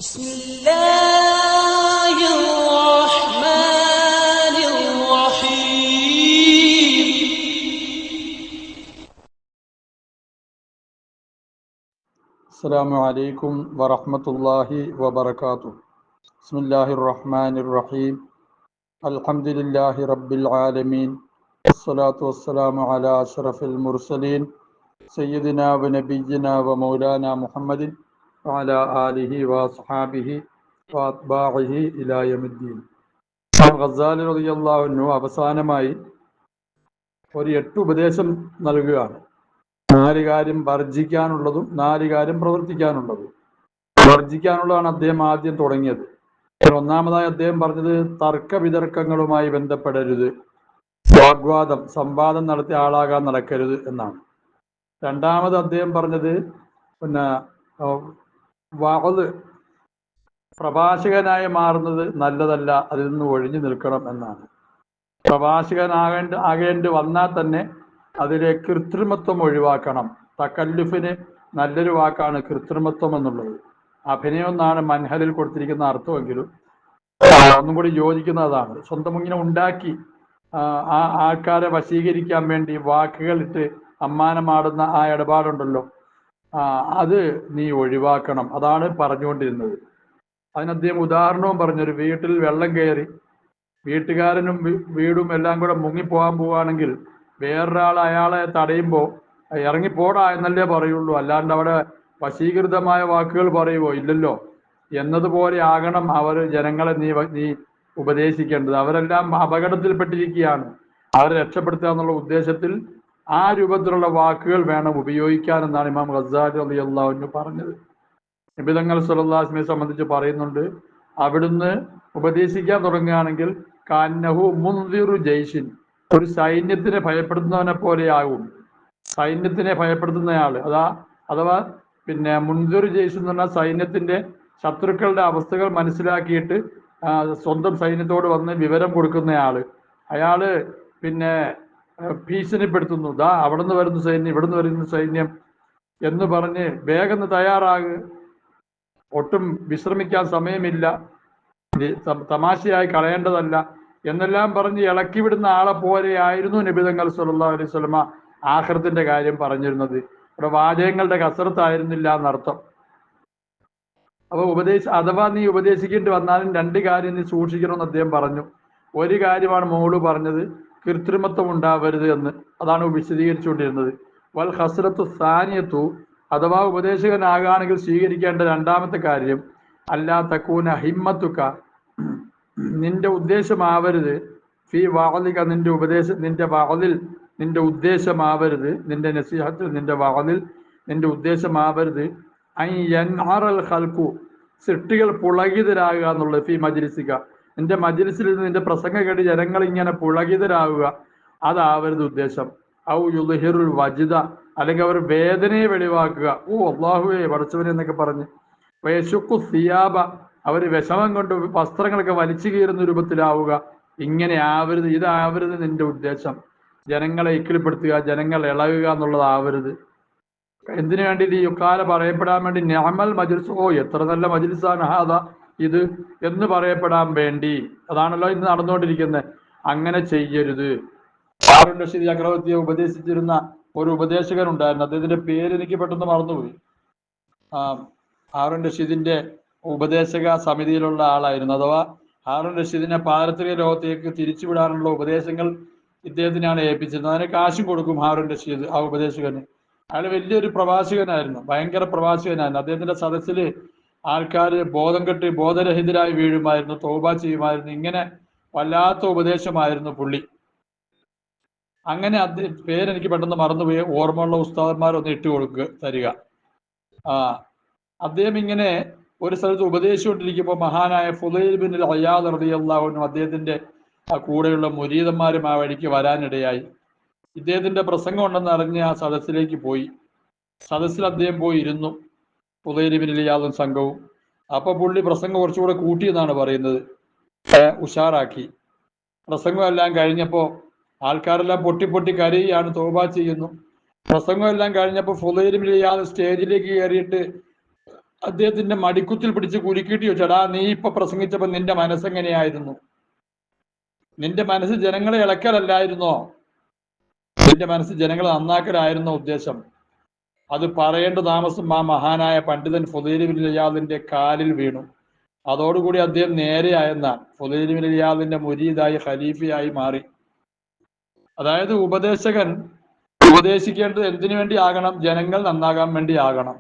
بسم الله الرحمن الرحيم. السلام عليكم ورحمة الله وبركاته. بسم الله الرحمن الرحيم. الحمد لله رب العالمين، والصلاة والسلام على أشرف المرسلين سيدنا ونبينا ومولانا محمد وعلى آله وصحابه وأتباعه إلى يوم الدين. ഗസാലി റളിയല്ലാഹു അൻഹു അവസാനമായി ഒരു 8 ഉപദേശം നൽകുകയാണ്. 4 കാര്യം വർജിക്കാനുള്ളതും 4 കാര്യം പ്രവർത്തിക്കാനുള്ളതും. വർജിക്കാനുള്ളതാണ് അദ്ദേഹം ആദ്യം തുടങ്ങിയത്. ഒന്നാമതായി അദ്ദേഹം പറഞ്ഞത് തർക്ക വിതർക്കങ്ങളുമായി ബന്ധപ്പെടരുത്, വാഗ്വാദം സംവാദം നടത്തിയ ആളാകാൻ നടക്കരുത് എന്നാണ്. രണ്ടാമത് അദ്ദേഹം പറഞ്ഞത് വഅദ് പ്രഭാഷകനായി മാറുന്നത് നല്ലതല്ല, അതിൽ നിന്ന് ഒഴിഞ്ഞു നിൽക്കണം എന്നാണ്. പ്രഭാഷകനാകേണ്ടി വന്നാൽ തന്നെ അതിലെ കൃത്രിമത്വം ഒഴിവാക്കണം. തക്കല്ലുഫിന് നല്ലൊരു വാക്കാണ് കൃത്രിമത്വം എന്നുള്ളത്. അഭിനയം എന്നാണ് മൻഹലിൽ കൊടുത്തിരിക്കുന്ന അർത്ഥമെങ്കിലും ഒന്നും കൂടി യോജിക്കുന്നതാണ്. സ്വന്തം ഇങ്ങനെ ഉണ്ടാക്കി ആ ആൾക്കാരെ വശീകരിക്കാൻ വേണ്ടി വാക്കുകളിട്ട് അമ്മാനമാടുന്ന ആ ഇടപാടുണ്ടല്ലോ, അത് നീ ഒഴിവാക്കണം. അതാണ് പറഞ്ഞുകൊണ്ടിരുന്നത്. അതിന് അദ്ദേഹം ഉദാഹരണവും പറഞ്ഞു. ഒരു വീട്ടിൽ വെള്ളം കയറി വീട്ടുകാരനും വീടും എല്ലാം കൂടെ മുങ്ങിപ്പോകാൻ പോവുകയാണെങ്കിൽ വേറൊരാൾ അയാളെ തടയുമ്പോൾ ഇറങ്ങിപ്പോടാ എന്നല്ലേ പറയുള്ളൂ, അല്ലാണ്ട് അവിടെ വശീകൃതമായ വാക്കുകൾ പറയുമോ? ഇല്ലല്ലോ. എന്നതുപോലെ ആകണം അവർ ജനങ്ങളെ നീ ഉപദേശിക്കേണ്ടത്. അവരെല്ലാം അപകടത്തിൽപ്പെട്ടിരിക്കുകയാണ്, അവരെ രക്ഷപ്പെടുത്തുക എന്നുള്ള ഉദ്ദേശത്തിൽ ആ രൂപത്തിലുള്ള വാക്കുകൾ വേണം ഉപയോഗിക്കാൻ എന്നാണ് ഇമാം ഗസാലി റളിയല്ലാഹു അൻഹു പറഞ്ഞത്. നബി തങ്ങൾ സ്വല്ലല്ലാഹു അലൈഹി വസല്ലമയെ സംബന്ധിച്ച് പറയുന്നുണ്ട്, അവിടുന്ന് ഉപദേശിക്കാൻ തുടങ്ങുകയാണെങ്കിൽ കാന്നഹു മുൻദിറു ജയ്ഷിൻ, ഒരു സൈന്യത്തിനെ ഭയപ്പെടുത്തുന്നവനെ പോലെയാകും. സൈന്യത്തിനെ ഭയപ്പെടുത്തുന്നയാൾ അഥവാ മുൻദിറു ജയ്ഷ് എന്ന് പറഞ്ഞാൽ സൈന്യത്തിന്റെ ശത്രുക്കളുടെ അവസ്ഥകൾ മനസ്സിലാക്കിയിട്ട് സ്വന്തം സൈന്യത്തോട് വന്ന് വിവരം കൊടുക്കുന്നയാള്. അയാള് ഭീഷണിപ്പെടുത്തുന്നു, ദാ അവിടുന്ന് വരുന്ന സൈന്യം, ഇവിടുന്ന് വരുന്ന സൈന്യം എന്ന് പറഞ്ഞ് വേഗം തയ്യാറാകുക, ഒട്ടും വിശ്രമിക്കാൻ സമയമില്ല, തമാശയായി കളയേണ്ടതല്ല എന്നെല്ലാം പറഞ്ഞ് ഇളക്കി വിടുന്ന ആളെ പോലെയായിരുന്നു നബി തങ്ങൾ സല്ലല്ലാഹു അലൈഹി വസല്ലമ ആഖിറത്തിന്റെ കാര്യം പറഞ്ഞിരുന്നത്. ഇവിടെ വാചകങ്ങളുടെ കസറത്തായിരുന്നില്ല എന്നർത്ഥം. അപ്പൊ അഥവാ നീ ഉപദേശിക്കേണ്ടി വന്നാലും 2 കാര്യം നീ സൂക്ഷിക്കണമെന്ന് അദ്ദേഹം പറഞ്ഞു. ഒരു കാര്യമാണ് മോള് പറഞ്ഞത്, കൃത്രിമത്വം ഉണ്ടാവരുത് എന്ന്. അതാണ് വിശദീകരിച്ചുകൊണ്ടിരുന്നത്. വൽ ഹസ്രത്തു സാനിയത്തു, അഥവാ ഉപദേശകനാകാണെങ്കിൽ സ്വീകരിക്കേണ്ട 2ാമത്തെ കാര്യം അല്ലാ തക്കൂന ഹിമ്മത്തുക, നിന്റെ ഉദ്ദേശമാവരുത്, ഫീ വഅദിക, നിന്റെ വഅദിൽ നിന്റെ ഉദ്ദേശമാവരുത്, നിന്റെ നസീഹത്തിൽ നിന്റെ വഅദിൽ നിന്റെ ഉദ്ദേശമാവരുത് അൻ യൻഅറൽ ഖൽഖു, സൃഷ്ടികൾ പുളകിതരാകുക എന്നുള്ളത്. ഫീ മജ്ലിസിക, നിന്റെ മജ്ലിസിൽ നിന്ന് നിന്റെ പ്രസംഗം കേട്ട് ജനങ്ങൾ ഇങ്ങനെ പുളകിതരാകുക, അതാവരുത് ഉദ്ദേശം. ഔ യുദ്ഹിറുൽ വജ്ദ, അല്ലെങ്കിൽ അവർ വേദനയെ വെളിവാക്കുക, ഓ അല്ലാഹുവേ പടച്ചവനെ എന്നൊക്കെ പറഞ്ഞ്. വയശുക്കു സിയാബ, അവർ വിഷമം കൊണ്ട് വസ്ത്രങ്ങളൊക്കെ വലിച്ചു കീറുന്ന രൂപത്തിലാവുക. ഇങ്ങനെ ആവരുത്, ഇതാവരുത് നിന്റെ ഉദ്ദേശം. ജനങ്ങളെ ഇക്കിളിപ്പെടുത്തുക, ജനങ്ങൾ ഇളകുക എന്നുള്ളതാവരുത്. എന്തിനു വേണ്ടി? ഈ യുക്കാല പറയപ്പെടാൻ വേണ്ടി നിഅമൽ മജ്ലിസ്, ഓ എത്ര നല്ല മജ്ലിസാണ് ഹാദാ ഇത് എന്ന് പറയപ്പെടാൻ വേണ്ടി. അതാണല്ലോ ഇന്ന് നടന്നുകൊണ്ടിരിക്കുന്നത്. അങ്ങനെ ചെയ്യരുത്. ഹാറൂൻ റഷീദ് ചക്രവർത്തിയെ ഉപദേശിച്ചിരുന്ന ഒരു ഉപദേശകൻ ഉണ്ടായിരുന്നു. അദ്ദേഹത്തിന്റെ പേര് എനിക്ക് പെട്ടെന്ന് മറന്നുപോയി. ഹാറൂൻ റഷീദിന്റെ ഉപദേശക സമിതിയിലുള്ള ആളായിരുന്നു. അഥവാ ഹാറൂൻ റഷീദിനെ പാരത്രിക ലോകത്തേക്ക് തിരിച്ചുവിടാനുള്ള ഉപദേശങ്ങൾ ഇദ്ദേഹത്തിനാണ് ഏൽപ്പിച്ചിരുന്നത്. അതിന് കാശും കൊടുക്കും ഹാറൂൻ റഷീദ് ആ ഉപദേശകന്. അയാൾ വലിയൊരു പ്രവാചകനായിരുന്നു, ഭയങ്കര പ്രവാചകനായിരുന്നു. അദ്ദേഹത്തിന്റെ സദസ്സിൽ ആൾക്കാർ ബോധം കെട്ട് ബോധരഹിതരായി വീഴുമായിരുന്നു, തൗബ ചെയ്യുമായിരുന്നു. ഇങ്ങനെ വല്ലാത്ത ഉപദേശമായിരുന്നു പുള്ളി. അങ്ങനെ പേരെനിക്ക് പെട്ടെന്ന് മറന്നുപോയി, ഓർമ്മയുള്ള ഉസ്താദന്മാരൊന്ന് തരിക. അദ്ദേഹം ഇങ്ങനെ ഒരു സ്ഥലത്ത് ഉപദേശിച്ചുകൊണ്ടിരിക്കുമ്പോൾ മഹാനായ ഫുളൈൽ ബിൻ അയ്യാദ് റളിയല്ലാഹു അൻഹു അദ്ദേഹത്തിന്റെ കൂടെയുള്ള മുരീദന്മാരും ആ വഴിക്ക് വരാനിടയായി. ഇദ്ദേഹത്തിന്റെ പ്രസംഗം ഉണ്ടെന്ന് അറിഞ്ഞ് ആ സദസ്സിലേക്ക് പോയി. സദസ്സിൽ അദ്ദേഹം പോയി ഇരുന്നു, ഫുളൈൽ ബിൻ അയ്യാദും സംഘവും. അപ്പൊ പുള്ളി പ്രസംഗം കുറച്ചുകൂടെ കൂട്ടിയെന്നാണ് പറയുന്നത്, ഉഷാറാക്കി. പ്രസംഗം എല്ലാം കഴിഞ്ഞപ്പോൾ ആൾക്കാരെല്ലാം പൊട്ടി കരയുകയാണ്, തൗബ ചെയ്യുന്നു. പ്രസംഗം എല്ലാം കഴിഞ്ഞപ്പോൾ ഫുളൈൽ ബിൻ അയ്യാദ് സ്റ്റേജിലേക്ക് കയറിയിട്ട് അദ്ദേഹത്തിന്റെ മടിക്കുത്തിൽ പിടിച്ച് കുലുക്കിയിട്ട് ചോദിച്ചടാ, നീ ഇപ്പൊ പ്രസംഗിച്ചപ്പോ നിന്റെ മനസ്സെങ്ങനെയായിരുന്നു? നിന്റെ മനസ്സ് ജനങ്ങളെ ഇളക്കലല്ലായിരുന്നോ? നിന്റെ മനസ്സ് ജനങ്ങളെ നന്നാക്കലായിരുന്നോ ഉദ്ദേശം? അത് പറയേണ്ട താമസം ആ മഹാനായ പണ്ഡിതൻ ഫുദൈൽ ബിൻ ഇയാദിന്റെ കാലിൽ വീണു. അതോടുകൂടി അദ്ദേഹം നേരെയായെന്നാണ്. ഫുദൈൽ ബിൻ ഇയാദിന്റെ മുരീദായി ഖലീഫയായി മാറി. അതായത് ഉപദേശകൻ ഉപദേശിക്കേണ്ടത് എന്തിനു വേണ്ടി ആകണം? ജനങ്ങൾ നന്നാകാൻ വേണ്ടി ആകണം.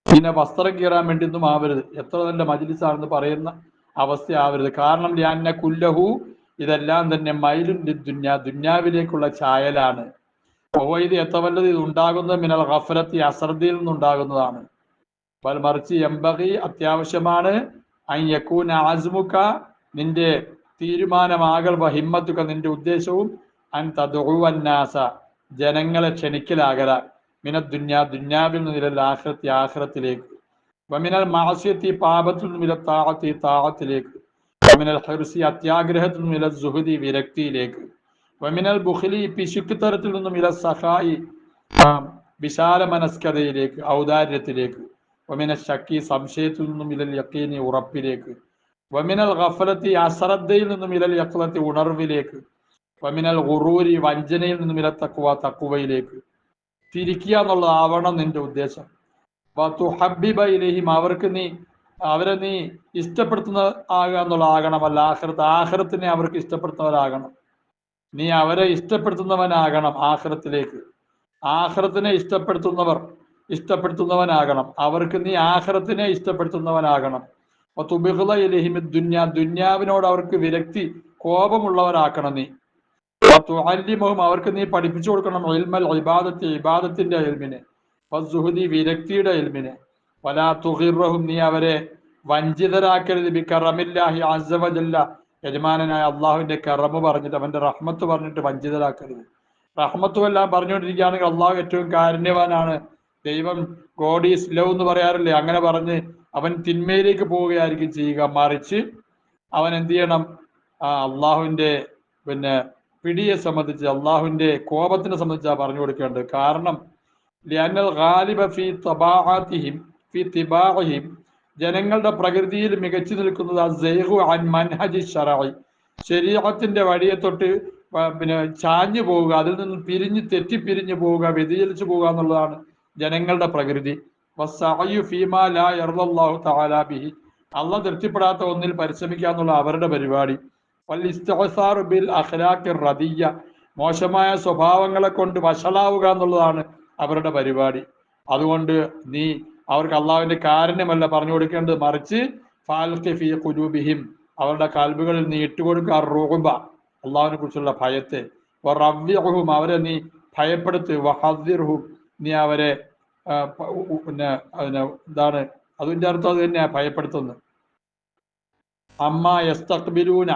പിന്നെ വസ്ത്രം കീറാൻ വേണ്ടി ഒന്നും ആവരുത്. എത്ര നല്ല മജ്ലിസാണെന്ന് പറയുന്ന അവസ്ഥ ആവരുത്. കാരണം ലിഅന്ന കുല്ലഹു, ഇതെല്ലാം തന്നെ മൈലുൻ ലിദ്ദുന്യ, ദുന്യാവിലേക്കുള്ള ചായലാണ്. ഇത് എത്തവല്ലത്, ഇത് ഉണ്ടാകുന്നത് മിനൽ ഗഫലത്തി, അശ്രദ്ധയിൽ നിന്നുണ്ടാകുന്നതാണ്. മറിച്ച് എംബഗി, അത്യാവശ്യമാണ്, അൻ യകൂന അസ്മുക, നിന്റെ തീരുമാനമാകൽ, വഹിമ്മത്തുക, നിന്റെ ഉദ്ദേശവും, അൻ തദ്ഉവന്നാസ, ജനങ്ങളെ ക്ഷണിക്കലാകല, മിനദ്ദുന്യ, ദുന്യാവിൽ നിന്ന് ഇലൽ ആഖിറത്തി, ആഖിറത്തിലേക്ക്, വമിനൽ മഅസിയത്തി, പാപത്തിൽ നിന്നും ഇല താഅത്തി, താഅത്തിലേക്ക്, വമിനൽ ഹിർസി, അത്യാഗ്രഹത്തിൽ നിന്നും ഇല സുഹദി, വിരക്തിയിലേക്ക്, വമിനൽ ബുഖ്ലി, പിശുക്ക് തരത്തിൽ നിന്നും ഇല സഖായി, വിശാല മനസ്കതയിലേക്ക്, ഔദാര്യത്തിലേക്ക്, വമിന ശക്കി, സംശയത്തിൽ നിന്നും ഇലൽ യഖീനി, ഉറപ്പിലേക്ക്, വമിനൽ ഗഫലത്തി, അശ്രദ്ധയിൽ നിന്നും ഇലൽ യഖ്ലത്തി, ഉണർവിലേക്ക്, വമിനൽ ഗുറൂരി, വഞ്ചനയിൽ നിന്നും ഇല തഖ്വ, തഖ്വയിലേക്ക് തിരിക്കുക എന്നുള്ളതാവണം നിന്റെ ഉദ്ദേശം. വതുഹബ്ബിബ ഇലൈഹിം, അവരെ നീ ഇഷ്ടപ്പെടുത്തുന്ന ആകുക എന്നുള്ളതാകണമല്ല. ആഖിറത്തിനെ അവർക്ക് ഇഷ്ടപ്പെടുത്തുന്നവരാകണം. നീ അവരെ ഇഷ്ടപ്പെടുത്തുന്നവനാകണം. ആഖിറത്തിലേക്ക്, ആഖിറത്തിനെ ഇഷ്ടപ്പെടുത്തുന്നവനാകണം. അവർക്ക് നീ ആഖിറത്തിനെ ഇഷ്ടപ്പെടുത്തുന്നവനാകണം. വതുബ്ഗിള ഇലൈഹിം ദുന്യ, ദുന്യാവിനോട് അവർക്ക് വിരക്തി, കോപമുള്ളവരാക്കണം നീ. വതുഅല്ലിമുഹും, അവർക്ക് നീ പഠിപ്പിച്ചു കൊടുക്കണം, ഇൽമൽ ഇബാദത്തി, ഇബാദത്തിന്റെ ഇൽമിനെ, വസ്സുഹദി, വിരക്തിയുടെ ഇൽമിനെ. വലാ തുഗിറഹും, നീ അവരെ വഞ്ചിതരാക്കരുത്, ബികറമില്ലാഹി അസ്സ വജല്ല, യജമാനനായ അള്ളാഹുവിന്റെ കറമ് പറഞ്ഞിട്ട്, അവന്റെ റഹ്മത്ത് പറഞ്ഞിട്ട് വഞ്ചിതരാക്കരുത്. റഹ്മത്തും എല്ലാം പറഞ്ഞുകൊണ്ടിരിക്കുകയാണെങ്കിൽ അള്ളാഹു ഏറ്റവും കാരുണ്യവാനാണ്, ദൈവം ഗോഡ് ഈസ് ലവ് എന്ന് പറയാറില്ലേ, അങ്ങനെ പറഞ്ഞ് അവൻ തിന്മയിലേക്ക് പോവുകയായിരിക്കും ചെയ്യുക. മറിച്ച് അവൻ എന്ത് ചെയ്യണം? അള്ളാഹുവിന്റെ പിടിയെ സംബന്ധിച്ച്, അള്ളാഹുവിന്റെ കോപത്തിനെ സംബന്ധിച്ചാണ് പറഞ്ഞു കൊടുക്കേണ്ടത്. കാരണം ലിഅന്നൽ ഗാലിബ ഫീ തിബാഇഹിം, ജനങ്ങളുടെ പ്രകൃതിയിൽ മികച്ചു നിൽക്കുന്നത് അസ്സൈഹു അൻ മൻഹജി ശറഈ, ശരീഅത്തിന്റെ വഴിയെ തൊട്ട് ചാഞ്ഞു പോവുക, അതിൽ നിന്ന് തെറ്റിപ്പിരിഞ്ഞു പോവുക, വ്യതിചലിച്ചു പോവുക എന്നുള്ളതാണ് ജനങ്ങളുടെ പ്രകൃതി. വസ്സഅയു ഫീമാ ലാ യർളല്ലാഹു തആലാ ബിഹി, അള്ളാഹ് തൃപ്തിപ്പെടാത്ത ഒന്നിൽ പരിശ്രമിക്കുക എന്നുള്ള അവരുടെ പരിപാടി. വൽ ബിൽ അഖ്ലാഖിർ റദിയ്യ, മോശമായ സ്വഭാവങ്ങളെ കൊണ്ട് വഷളാവുക എന്നുള്ളതാണ് അവരുടെ പരിപാടി. അതുകൊണ്ട് നീ അവർക്ക് അള്ളാഹുവിന്റെ കാരുണ്യമല്ല പറഞ്ഞു കൊടുക്കേണ്ടത്, മറിച്ച് ഫാൽഖി ഫീ ഖുലൂബിഹിം, അവരുടെ കൽബുകളിൽ നീ ഇട്ടുകൊടുക്കുക അർറുഅബ, അള്ളാഹുവിനെ കുറിച്ചുള്ള ഭയത്തെ, വറവ്വിഹും, അവരെ നീ ഭയപ്പെടുത്ത്, വഹദ്ദിർഹും, നീ അവരെ എന്താണ് അതിന്റെ അർത്ഥം? അത് തന്നെയാ ഭയപ്പെടുത്തുന്നത്. അമ്മാ യസ്തഖ്ബിലൂന,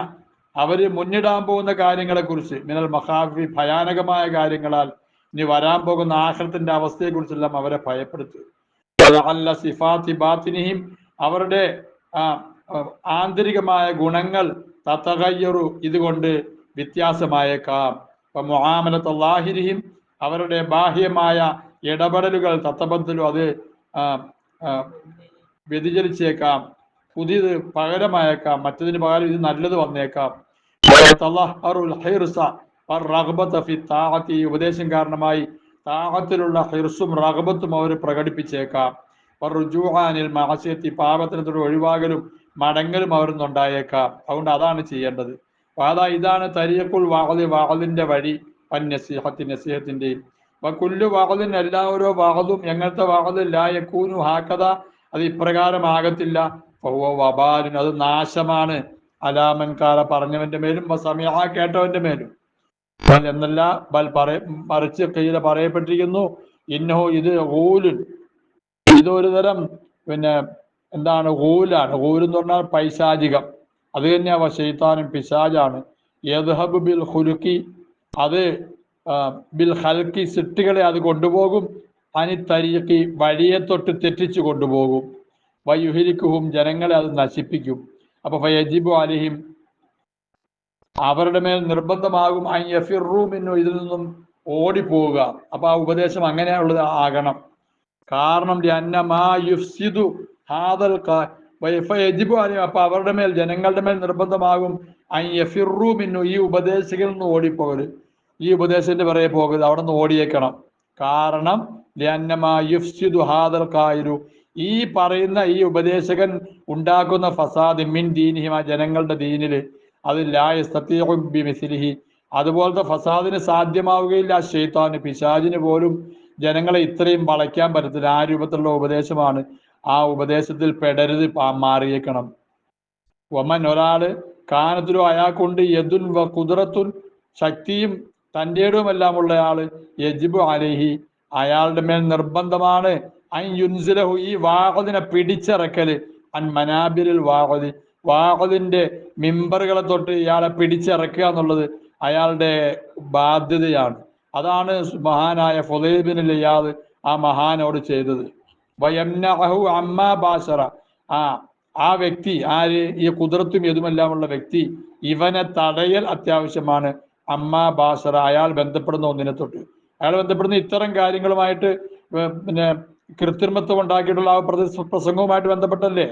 അവര് മുന്നിടാൻ പോകുന്ന കാര്യങ്ങളെ കുറിച്ച്, മിനൽ മഖാഫി, ഭയാനകമായ കാര്യങ്ങളാൽ ഇനി വരാൻ പോകുന്ന ആഖിറത്തിന്റെ അവസ്ഥയെ കുറിച്ചെല്ലാം അവരെ ഭയപ്പെടുത്തുക. സിഫാത്തി ബാത്തിനിഹിം, അവരുടെ ആന്തരികമായ ഗുണങ്ങൾ തതഗയ്യറു, ഇതുകൊണ്ട് വ്യത്യാസമായേക്കാം. മുആമലത്ത് ലാഹിരിഹിം, അവരുടെ ബാഹ്യമായ ഇടപെടലുകൾ തത്തബദ്ദലു, അത് വ്യതിചലിച്ചേക്കാം, പുതിയത് പകരമായേക്കാം, മറ്റതിന് പകരം ഇത് നല്ലത് വന്നേക്കാം. ഈ ഉപദേശം കാരണമായി താഅത്തിലുള്ള ഹിർസും റഗ്ബത്തും അവർ പ്രകടിപ്പിച്ചേക്കാം. റുജൂഅനിൽ മഅസിയത്തി, പാപത്തിനോട് ഒഴിവാകലും മടങ്ങലും അവരിന്നുണ്ടായേക്കാം. അതുകൊണ്ട് അതാണ് ചെയ്യേണ്ടത്. ഇതാണ് തരീഖുൽ വഅദ്, വഅദിന്റെ വഴി, വന്നസീഹത്തി, നസീഹത്തിന്റെയും. വകുല്ലു വഅദിൻ, എല്ലാ ഓരോ വഅദും, എങ്ങനത്തെ വഅദ്, ലാ യകൂനു ഹാകദ, അത് ഇപ്രകാരമാകത്തില്ല, ഫഹുവ വബാലുൻ, അത് നാശമാണ്, അലാമൻ കാല, പറഞ്ഞവന്റെ മേലും, വസമിഅ, കേട്ടവന്റെ മേലും. എന്നല്ല, മറിച്ച് കീഴ പറയപ്പെട്ടിരിക്കുന്നു, ഇന്നഹു, ഇത് ഗൂലുൻ, ഇതൊരു തരം എന്താണ് ഗൂലാണ്. ഗൂല് എന്ന് പറഞ്ഞാൽ പൈശാചികം, അത് തന്നെയാ ശൈത്താനും, പിശാചാണ്. യദ്ഹബു ബിൽ ഖുലുഖി, അത് ബിൽ ഖൽഖി, സിട്ടുകളെ അത് കൊണ്ടുപോകും, അനി തരീഖി, വഴിയെ തൊട്ട് തെറ്റിച്ചു കൊണ്ടുപോകും, വയുഹിരിക്കുഹും, ജനങ്ങളെ അത് നശിപ്പിക്കും. അപ്പൊ ഫയജിബു അലൈഹിം, അവരുടെ മേൽ നിർബന്ധമാകും, അൻ യഫിറു മിന്നു, ഇതിൽ നിന്നും ഓടിപ്പോവുക. അപ്പൊ ആ ഉപദേശം അങ്ങനെയുള്ളത് ആകണം. കാരണം ലിഅന്ന മാ യുഫ്സിദു ഹാദൽ യജിബു അലൈഹിം, അപ്പൊ അവരുടെ മേൽ, ജനങ്ങളുടെ മേൽ നിർബന്ധമാകും അൻ യഫിറു മിന്നു, ഈ ഉപദേശകരിൽ നിന്ന് ഓടിപ്പോകരുത്, ഈ ഉപദേശത്തിന്റെ പിറകെ പോകരുത്, അവിടെ നിന്ന് ഓടിയേക്കണം. കാരണം ലിഅന്നമാ യുഫ്സിദു ഹാദൽ ഖായിലു, ഈ പറയുന്ന ഈ ഉപദേശകൻ ഉണ്ടാക്കുന്ന ഫസാദ് മിൻ ദീനിഹിം, ആ ജനങ്ങളുടെ ദീനില്, അത് ലാ യസ്തതീഉ ബിമിസ്ലിഹി, അതുപോലത്തെ ഫസാദിന് സാധ്യമാവുകയില്ല ശൈത്താന്, പിശാചിന് പോലും ജനങ്ങളെ ഇത്രയും വളയ്ക്കാൻ പറ്റത്തില്ല. ആ രൂപത്തിലുള്ള ഉപദേശമാണ്. ആ ഉപദേശത്തിൽ പെടരുത്, മാറിയേക്കണം. ഒമൻ, ഒരാള് കാനത്തിലോ അയാൾക്കുണ്ട് യദുൻ വ ഖുദ്റത്തുൻ, ശക്തിയും തൻ്റെടുമെല്ലാം ഉള്ള ആള്, യജിബു അലൈഹി, അയാളുടെ മേൽ നിർബന്ധമാണ് അൻ യുൻസിലഹു, ഈ വാഖദിനെ പിടിച്ചിറക്കല്, അൻ മനാബിരിൽ വാഖദി, വാഖദിന്റെ മിമ്പറുകളെ തൊട്ട് ഇയാളെ പിടിച്ചിറക്കുക എന്നുള്ളത് അയാളുടെ ബാധ്യതയാണ്. അതാണ് മഹാനായ ഫുളൈൽ ബിൻ ഇയാദ് ആ മഹാനോട് ചെയ്തത്. വയംനഹു അമ്മാ ബാശറ, ആ വ്യക്തി, ആര്, ഈ ഖുദ്റത്തും യദുമെല്ലാമുള്ള വ്യക്തി, ഇവനെ തടയൽ അത്യാവശ്യമാണ്. അമ്മാ ബാശറ, അയാൾ ബന്ധപ്പെടുന്ന ഒന്നിനെ തൊട്ട്, അയാൾ ബന്ധപ്പെടുന്ന ഇത്തരം കാര്യങ്ങളുമായിട്ട്, പിന്നെ കൃത്രിമത്വം ഉണ്ടാക്കിയിട്ടുള്ള ആ പ്രസംഗവുമായിട്ട് ബന്ധപ്പെട്ടല്ലേ.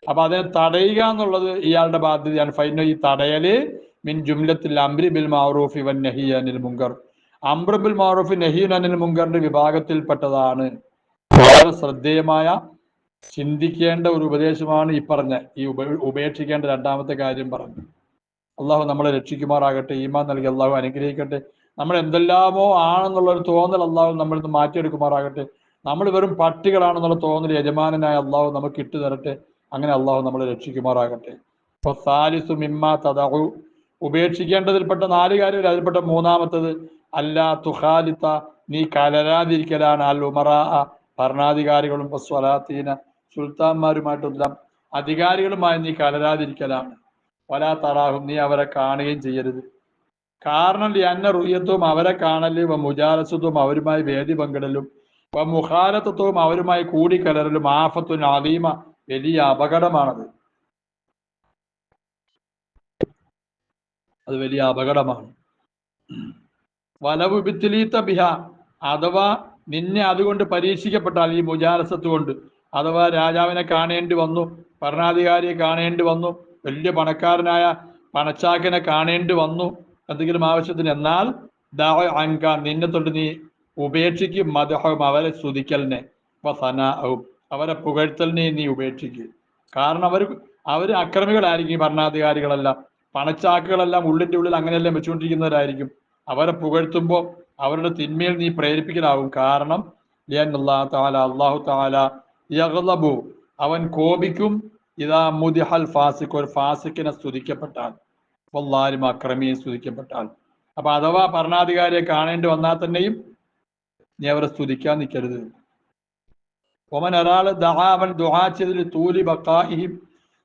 അപ്പൊ അതിനെ തടയുക എന്നുള്ളത് ഇയാളുടെ ബാധ്യതയാണ്. ഫൈന, ഈ തടയല് മിൻ ജുംലത്തിൽ അംരി ബിൽ മഅറൂഫി വൻ നഹി അനിൽ മുങ്കർ, അംർ ബിൽ മഅറൂഫി നഹി അനിൽ മുങ്കറിന്റെ വിഭാഗത്തിൽപ്പെട്ടതാണ്. വളരെ ശ്രദ്ധേയമായ, ചിന്തിക്കേണ്ട ഒരു ഉപദേശമാണ് ഈ പറഞ്ഞ, ഈ ഉപേക്ഷിക്കേണ്ട രണ്ടാമത്തെ കാര്യം പറഞ്ഞു. അള്ളാഹു നമ്മളെ രക്ഷിക്കുമാറാകട്ടെ, ഈമാൻ നൽകി അള്ളാഹു അനുഗ്രഹിക്കട്ടെ. നമ്മൾ എന്തെല്ലാമോ ആണെന്നുള്ളൊരു തോന്നൽ അള്ളാഹു നമ്മളിൽ നിന്ന് മാറ്റിയെടുക്കുമാറാകട്ടെ. നമ്മൾ വെറും പട്ടികളാണെന്നുള്ള തോന്നൽ യജമാനായ അള്ളാഹു നമുക്ക് ഇട്ടു തരട്ടെ. അങ്ങനെ അള്ളാഹു നമ്മളെ രക്ഷിക്കുമാറാകട്ടെ. അപ്പോൾ സാലിസു മിമ്മാ തദഉ, ഉപേക്ഷിക്കേണ്ടതിൽപ്പെട്ട 4 കാര്യം, അതിൽപ്പെട്ട മൂന്നാമത്തത് അല്ലാ തുഖാലിത്ത, നീ കലരാതിരിക്കലാണ്, അൽ ഉമറാ, ഭരണാധികാരികളും, സ്വലാത്തീന, സുൽത്താന്മാരുമായിട്ടെല്ലാം അധികാരികളുമായി നീ കലരാതിരിക്കലാണ്. വലാ തറാഹും, നീ അവരെ കാണുകയും ചെയ്യരുത്. കാരണം ലിഅന്ന റുയത്തും, അവരെ കാണലും, മുജാലസത്തും, അവരുമായി വേദി പങ്കിടലും, മുഖാലത്വവും, അവരുമായി കൂടിക്കലരലും, ആഫത്തുൻ അദീമ, വലിയ അപകടമാണത്. അത് വലിയ അപകടമാണ്. വലവു ബിത്ലീത്ത ബിഹ, അഥവാ നിന്നെ അതുകൊണ്ട് പരീക്ഷിക്കപ്പെട്ടാൽ, ഈ മുജാലസത്ത് കൊണ്ട്, അഥവാ രാജാവിനെ കാണേണ്ടി വന്നു, ഭരണാധികാരിയെ കാണേണ്ടി വന്നു, വലിയ പണക്കാരനായ പണച്ചാക്കനെ കാണേണ്ടി വന്നു എന്തെങ്കിലും ആവശ്യത്തിന്, എന്നാൽ ദഅ അൻക, നിന്നെ തൊട്ട് നീ ഉപേക്ഷിക്കും, മദഹും, അവരെ സ്തുതിക്കലിനെ, വസനാഉം, അവരെ പുകഴ്ത്തലിനെ നീ ഉപേക്ഷിക്കും. കാരണം അവർ അക്രമികളായിരിക്കും. ഭരണാധികാരികളെല്ലാം, പണച്ചാക്കുകളെല്ലാം ഉള്ളിൻ്റെ ഉള്ളിൽ അങ്ങനെയെല്ലാം വെച്ചുകൊണ്ടിരിക്കുന്നവരായിരിക്കും. അവരെ പുകഴ്ത്തുമ്പോൾ അവരുടെ തിന്മയിൽ നീ പ്രേരിപ്പിക്കലാവും. കാരണം ലിഅന്നല്ലാഹു തആല, അല്ലാഹു തആല യഗ്ളബു, അവൻ കോപിക്കും, ഇദാ മുദിഹൽ ഫാസിഖ്, ഒരു ഫാസിഖിനെ സ്തുതിക്കപ്പെട്ടാൽ, വല്ലാലിം, അക്രമിയെ സ്തുതിക്കപ്പെട്ടാൽ. അപ്പൊ അഥവാ ഭരണാധികാരിയെ കാണേണ്ടി വന്നാൽ തന്നെയും നീ അവരെ സ്തുതിക്കാൻ നിൽക്കരുത്. ഒമൻ, ഒരാൾ ദഅ, അവൻ ദുആ ചെയ്തതിൽ തൂലി ബഖാഇഹിം,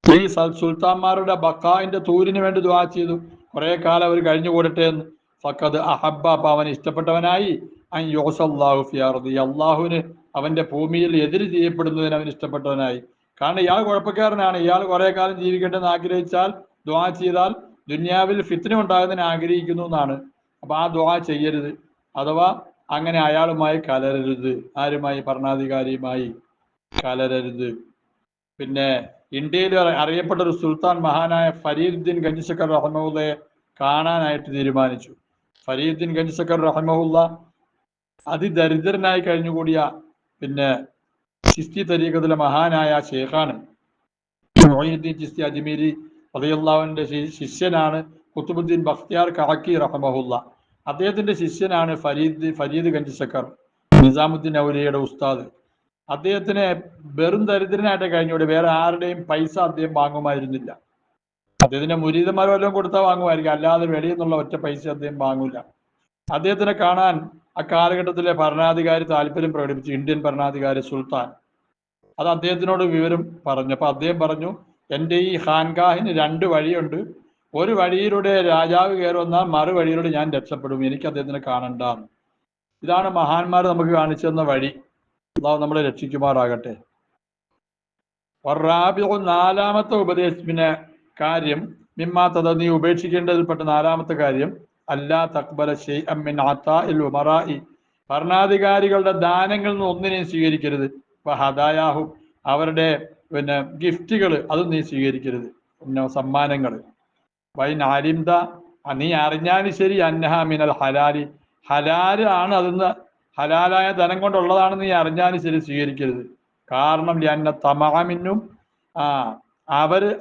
ഈ സുൽത്താന്മാരുടെ ബഖാഇന്റെ തൂലിന് വേണ്ടി ദുആ ചെയ്തു, കുറെ കാലം അവർ കഴിഞ്ഞുകൂടട്ടെ എന്ന്. ഫഖദ് അഹബ്ബ, അപ്പൊ അവൻ ഇഷ്ടപ്പെട്ടവനായി, അൻ യുഅസല്ലാഹു ഫി അർദി, അള്ളാഹുവിന് അവന്റെ ഭൂമിയിൽ എതിര് ചെയ്യപ്പെടുന്നതിന് അവൻ ഇഷ്ടപ്പെട്ടവനായി. കാരണം ഇയാൾ കുഴപ്പക്കാരനാണ്, ഇയാൾ കുറെ കാലം ജീവിക്കട്ടെ എന്ന് ആഗ്രഹിച്ചാൽ, ദുആ ചെയ്താൽ ദുനിയാവിൽ ഫിത്ന ഉണ്ടാകുന്നതിന് ആഗ്രഹിക്കുന്നു എന്നാണ്. അപ്പൊ ആ ദുആ ചെയ്യരുത്. അഥവാ അങ്ങനെ അയാളുമായി കലരരുത്. ആരുമായി? ഭരണാധികാരിയുമായി കലരരുത്. പിന്നെ ഇന്ത്യയിൽ അറിയപ്പെട്ട ഒരു സുൽത്താൻ, മഹാനായ ഫരീദുദ്ദീൻ ഗഞ്ചിശക്കർ റഹ്മഹുള്ളയെ കാണാനായിട്ട് തീരുമാനിച്ചു. ഫരീദുദ്ദീൻ ഗഞ്ചിശക്കർ റഹ്മഹുള്ള അതിദരിദ്രനായി കഴിഞ്ഞുകൂടിയ, പിന്നെ ചിസ്തി തരീഖത്തിലെ മഹാനായ ഷേഖാണ്. മുഈനുദ്ദീൻ ചിസ്തി അജ്മീരി റളിയല്ലാഹുവിന്റെ ശിഷ്യനാണ് ഖുത്ബുദ്ദീൻ ബഖ്തിയാർ കഅക്കി റഹ്മഹുള്ള. അദ്ദേഹത്തിന്റെ ശിഷ്യനാണ് ഫരീദ് ഗഞ്ചിശക്കർ, നിസാമുദ്ദീൻ ഔലിയയുടെ ഉസ്താദ്. അദ്ദേഹത്തിന് വെറും ദരിദ്രനായിട്ട് കഴിഞ്ഞുകൂടി, വേറെ ആരുടെയും പൈസ അദ്ദേഹം വാങ്ങുമായിരുന്നില്ല. അദ്ദേഹത്തിന്റെ മുരീദന്മാരോ എല്ലാം കൊടുത്താൽ വാങ്ങുമായിരിക്കും, അല്ലാതെ വെളിയിൽ നിന്നുള്ള ഒറ്റ പൈസ അദ്ദേഹം വാങ്ങൂല. അദ്ദേഹത്തിനെ കാണാൻ അക്കാലഘട്ടത്തിലെ ഭരണാധികാരി താല്പര്യം പ്രകടിപ്പിച്ചു, ഇന്ത്യൻ ഭരണാധികാരി സുൽത്താൻ. അത് അദ്ദേഹത്തിനോട് വിവരം പറഞ്ഞു. അപ്പൊ അദ്ദേഹം പറഞ്ഞു, എൻ്റെ ഈ ഖാൻഗാഹിന് 2 വഴിയുണ്ട്, ഒരു വഴിയിലൂടെ രാജാവ് കയറി വന്നാൽ മറു വഴിയിലൂടെ ഞാൻ രക്ഷപ്പെടും, എനിക്ക് അദ്ദേഹത്തിനെ കാണണ്ട. ഇതാണ് മഹാന്മാർ നമുക്ക് കാണിച്ചു തന്ന വഴി. അള്ളാഹു നമ്മളെ രക്ഷിക്കുമാറാകട്ടെ. വറാബിഉ, 4ാമത്തെ ഉപദേശത്തിന് കാര്യം, മിമ്മാ തദ, നീ ഉപേക്ഷിക്കേണ്ടതിൽപ്പെട്ട 4ാമത്തെ കാര്യം, അല്ലാ തഖ്ബല ശൈഅൻ മിൻ അതാഇൽ ഉമറാഇ, ഭരണാധികാരികളുടെ ദാനങ്ങളിൽ നിന്ന് ഒന്നിനെയും സ്വീകരിക്കരുത്. വഹദായാഹും, അവരുടെ പിന്നെ ഗിഫ്റ്റുകൾ അതും നീ സ്വീകരിക്കരുത്, പിന്നെ സമ്മാനങ്ങൾ. വൈൻ ആലിംത, നീ അറിഞ്ഞാലും ശരി, അന്നഹ മിനൽ ഹലാലി, ഹലാല് ആണ് അതെന്ന്, ഹലാലായ ധനം കൊണ്ടുള്ളതാണെന്ന് നീ അറിഞ്ഞാലും ശരി സ്വീകരിക്കരുത്. കാരണം അന്ന തമാമിനും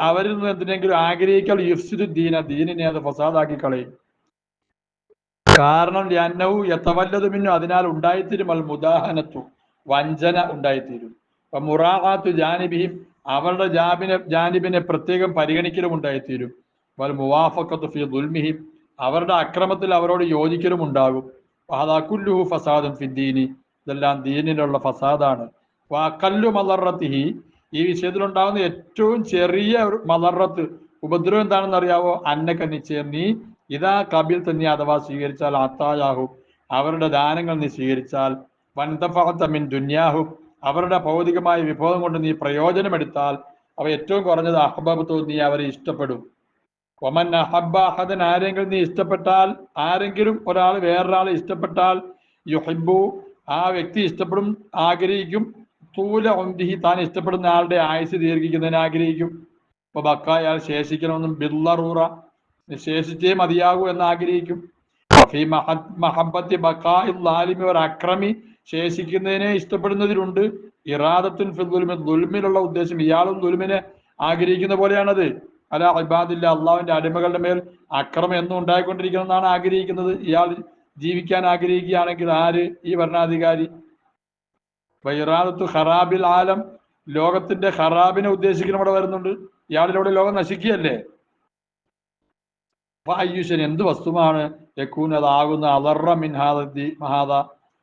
അവരിൽ നിന്ന് എന്തിനെങ്കിലും ആഗ്രഹിക്കൽ യുഫ്സിദു ദീന, ദീനിനെ അത് ഫസാദാക്കി കളയും. കാരണം അന്നഹു യതവല്ലദു മിന്നു, അതിനാൽ ഉണ്ടായിത്തീരും അൽ മുദാഹനത്തു, വഞ്ചന ഉണ്ടായിത്തീരും. അപ്പൊ മുറാഖാത്തു ജാനിബിഹിം, അവരുടെ ജാനിബിനെ പ്രത്യേകം പരിഗണിക്കലും ഉണ്ടായിത്തീരും. വൽ മുവാഫഖത്തു ഫി ദുൽമിഹിം, അവരുടെ അക്രമത്തിൽ അവരോട് യോജിക്കലും ഉണ്ടാകും. വഹദാ കുല്ലുഹു ഫസാദുൻ ഫിദ്ദീനി, ഇതെല്ലാം ദീനിലുള്ള ഫസാദാണ്. വഅഖല്ലു മദറത്തിഹി, ഈ വിഷയത്തിലുണ്ടാകുന്ന ഏറ്റവും ചെറിയ ഒരു മദറത്ത്, ഉപദ്രവം എന്താണെന്ന് അറിയാവോ? അന്നക, നിശ്ചയം, നീ ഇതാ കബിൽ തന്നെ അഥവാ സ്വീകരിച്ചാൽ, അത്തായാഹു, അവരുടെ ദാനങ്ങൾ നീ സ്വീകരിച്ചാൽ, വൻതഫഅത മിൻ ദുനിയാഹു, അവരുടെ ഭൗതികമായ വിഭവം കൊണ്ട് നീ പ്രയോജനമെടുത്താൽ, അവ ഏറ്റവും കുറഞ്ഞത് അഹ്ബബ്തു, നീ അവരെ ഇഷ്ടപ്പെടും. ഒമൻ അഹബ്ബ അഹദൻ, ആരെങ്കിലും നീ ഇഷ്ടപ്പെട്ടാൽ, ആരെങ്കിലും ഒരാൾ വേറൊരാളെ ഇഷ്ടപ്പെട്ടാൽ, യുഹിബ്ബു, ആ വ്യക്തി ഇഷ്ടപ്പെടും, ആഗ്രഹിക്കും, തൂല ഉംദിഹി, താൻ ഇഷ്ടപ്പെടുന്ന ആളുടെ ആയുസ് ദീർഘിക്കുന്നതിന് ആഗ്രഹിക്കും. അപ്പൊ ബക്കായ, ശേഷിക്കണമെന്നും, ബില്ലറൂറ, ശേഷിച്ചേ മതിയാകൂ എന്ന് ആഗ്രഹിക്കും. മഹബത്തി ബക്കാഇൽ ലാലിമി, ഒരു അക്രമി ശേഷിക്കുന്നതിനെ ഇഷ്ടപ്പെടുന്നതിലുണ്ട്. ഇറാദത്തുൻ ഫിൽ ദുൽമി, ദുൽമിലുള്ള ഉദ്ദേശം, ഇയാളും ദുൽമിനെ ആഗ്രഹിക്കുന്ന പോലെയാണത്. അല ഇബാദില്ല, അള്ളാഹുവിന്റെ അടിമകളുടെ മേൽ അക്രമം എന്നും ഉണ്ടായിക്കൊണ്ടിരിക്കണമെന്നാണ് ആഗ്രഹിക്കുന്നത്. ഇയാൾ ജീവിക്കാൻ ആഗ്രഹിക്കുകയാണെങ്കിൽ ആര്? ഈ ഭരണാധികാരി. ഇറാദത്തു ഖറാബിൽ ആലം, ലോകത്തിന്റെ ഖറാബിനെ ഉദ്ദേശിക്കുന്ന ഇവിടെ വരുന്നുണ്ട്. ഇയാളിലൂടെ ലോകം നശിക്കുകയല്ലേ. അയ്യുഷൻ, എന്ത് വസ്തുവാണ് യക്കൂൻ, അതാകുന്ന അലറ മിൻ മഹാദ,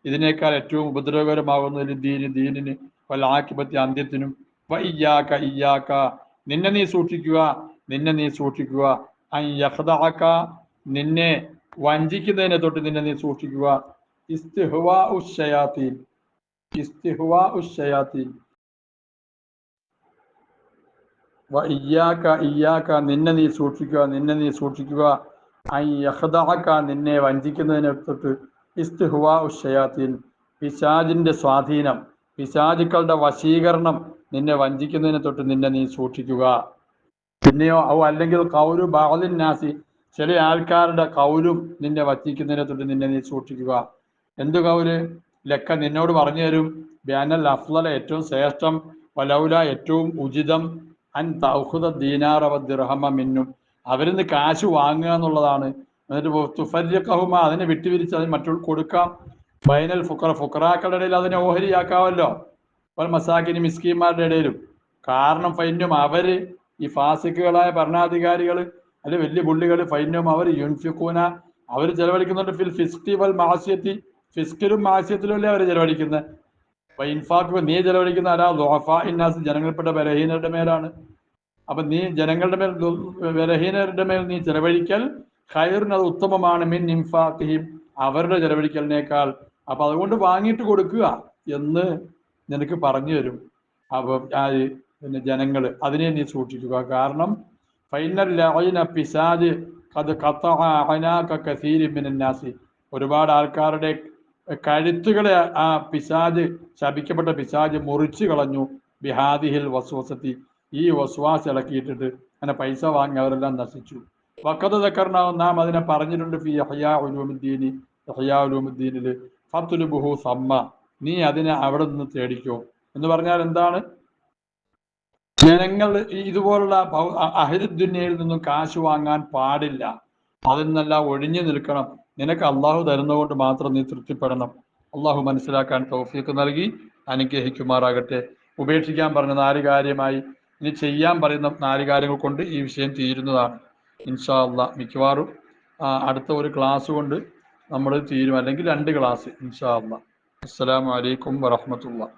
ഇതിനേക്കാൾ ഏറ്റവും ഉപദ്രവകരമാകുന്നതിന് ദീനിന്, വൽ ആഖിബത്തി, അന്ത്യത്തിനും. ഇയ്യാക, ഇയ്യാക, നിന്നെ നീ സൂക്ഷിക്കുക, നിന്നെ നീ സൂക്ഷിക്കുക. അൻ യഖ്ദഅക, നിന്നെ വഞ്ചിക്കുന്നതിനെ തൊട്ട് നിന്നെ നീ സൂക്ഷിക്കുക. ഇസ്തിഹ്വാഉ ശയാത്തീൻ, ഇസ്തിഹ്വാഉ ശയാത്തീൻ. ഇയ്യാക, ഇയ്യാക, നിന്നെ നീ സൂക്ഷിക്കുക, നിന്നെ നീ സൂക്ഷിക്കുക. അൻ യഖ്ദഅക, നിന്നെ വഞ്ചിക്കുന്നതിനെ തൊട്ട്. ഇസ്തിഹ്വാഉ ശയാത്തീൻ, പിശാചിന്റെ സ്വാധീനം, പിശാചുക്കളുടെ വശീകരണം, നിന്നെ വഞ്ചിക്കുന്നതിനെ തൊട്ട് നിന്നെ നീ സൂക്ഷിക്കുക. പിന്നെയോ അല്ലെങ്കിൽ കൗലു ബഅദിൻ നാസി, ചില ആൾക്കാരുടെ കൗലും നിന്നെ വഞ്ചിക്കുന്നതിനെ തൊട്ട് നിന്നെ നീ സൂക്ഷിക്കുക. എന്തു കൗല്? ലക്ക, നിന്നോട് പറഞ്ഞു തരും, ബിഅനൽ അഫ്ളല, ഏറ്റവും ശ്രേഷ്ഠം, വലൗല, ഏറ്റവും ഉചിതം, അൻ തഅഖുദ ദീനാറ വദ്ദിർഹമ മിന്നും, അവരിൽ നിന്ന് കാശ് വാങ്ങുക എന്നുള്ളതാണ്. എന്നിട്ട് തുഫർരിഖഹുമ, അതിനെ വിട്ടുപിരിച്ച് അതിന് മറ്റുള്ള കൊടുക്കാം. ബൈനൽ ഫുഖറാക്കളുടെ ഇടയിൽ അതിനെ ഓഹരിയാക്കാമല്ലോ. വൽ മസാകിനി, മിസ്കീന്മാരുടെ ഇടയിലും. കാരണം ഫൈനും, അവര് ഈ ഫാസിക്കുകളായ ഭരണാധികാരികൾ, അല്ലെ വലിയ പുള്ളികൾ, ഫൈനും അവർ യുൻഫിഖൂന, അവർ ചെലവഴിക്കുന്നുണ്ട് ഫിൽ ഫിസ്കി വൽ മാസിയത്തി, ഫിസ്കിലും മാസിയത്തിലും അല്ലേ അവർ ചെലവഴിക്കുന്നത്. ഇൻഫാഖ്, നീ ചെലവഴിക്കുന്ന അലാ ദുഅഫാ ഇന്നാസ്, ജനങ്ങൾപ്പെട്ട ബലഹീനരുടെ മേലാണ്. അപ്പൊ നീ ജനങ്ങളുടെ മേൽ, ബലഹീനരുടെ മേൽ നീ ചെലവഴിക്കൽ ഖൈറിന്, അത് ഉത്തമമാണ്, മിൻ ഇൻഫാഖിഹിം, അവരുടെ ചെലവഴിക്കലിനേക്കാൾ. അപ്പൊ അതുകൊണ്ട് വാങ്ങിയിട്ട് കൊടുക്കുക എന്ന് നിനക്ക് പറഞ്ഞു തരും. അപ്പൊ പിന്നെ ജനങ്ങള്, അതിനെ നീ സൂക്ഷിക്കുക. കാരണം ഫൈനൽ ലഅന, പിശാജ്, ഖദ് ഖതഅ അനാക കസീരി മിനൻ നാസി, ഒരുപാട് ആൾക്കാരുടെ കഴുത്തുകളെ ആ പിശാജ്, ശപിക്കപ്പെട്ട പിശാജ് മുറിച്ചു കളഞ്ഞു. ബിഹാദിഹിൽ വസ്വസത്തി, ഈ വസ്വാസ് ഇളക്കിയിട്ടിട്ട് അങ്ങനെ പൈസ വാങ്ങി അവരെല്ലാം നശിച്ചു. വഖദ് ദക്കർനാഹു, നാം അതിനെ പറഞ്ഞിട്ടുണ്ട്. ഫി ഇഹ്യാ ഉലൂമുദ്ദീനി, ഇഹ്യാ ഉലൂമുദ്ദീനിൽ, ഫത്ലുബുഹു സമ്മ, നീ അതിനെ അവിടെ നിന്ന് തേടിക്കോ എന്ന് പറഞ്ഞാൽ എന്താണ്? ജനങ്ങൾ ഇതുപോലുള്ള അഹ്ലുദ്ദുനിയയിൽ നിന്നും കാശ് വാങ്ങാൻ പാടില്ല, അതിൽ നിന്നെല്ലാം ഒഴിഞ്ഞു നിൽക്കണം. നിനക്ക് അള്ളാഹു തരുന്നതുകൊണ്ട് മാത്രം നീ തൃപ്തിപ്പെടണം. അള്ളാഹു മനസ്സിലാക്കാൻ തൗഫീഖ് നൽകി അനുഗ്രഹിക്കുമാറാകട്ടെ. ഉപേക്ഷിക്കാൻ പറഞ്ഞ 4 കാര്യമായി, ഇനി ചെയ്യാൻ പറയുന്ന 4 കാര്യങ്ങൾ കൊണ്ട് ഈ വിഷയം തീരുന്നതാണ് ഇൻഷാ അള്ളാഹ്. മിക്കവാറും അടുത്ത ഒരു ക്ലാസ് കൊണ്ട് നമ്മൾ തീരും, അല്ലെങ്കിൽ 2 ക്ലാസ് ഇൻഷാ അള്ളാഹ്. അസ്സലാമു അലൈക്കും വറഹ്മത്തുള്ളാഹി.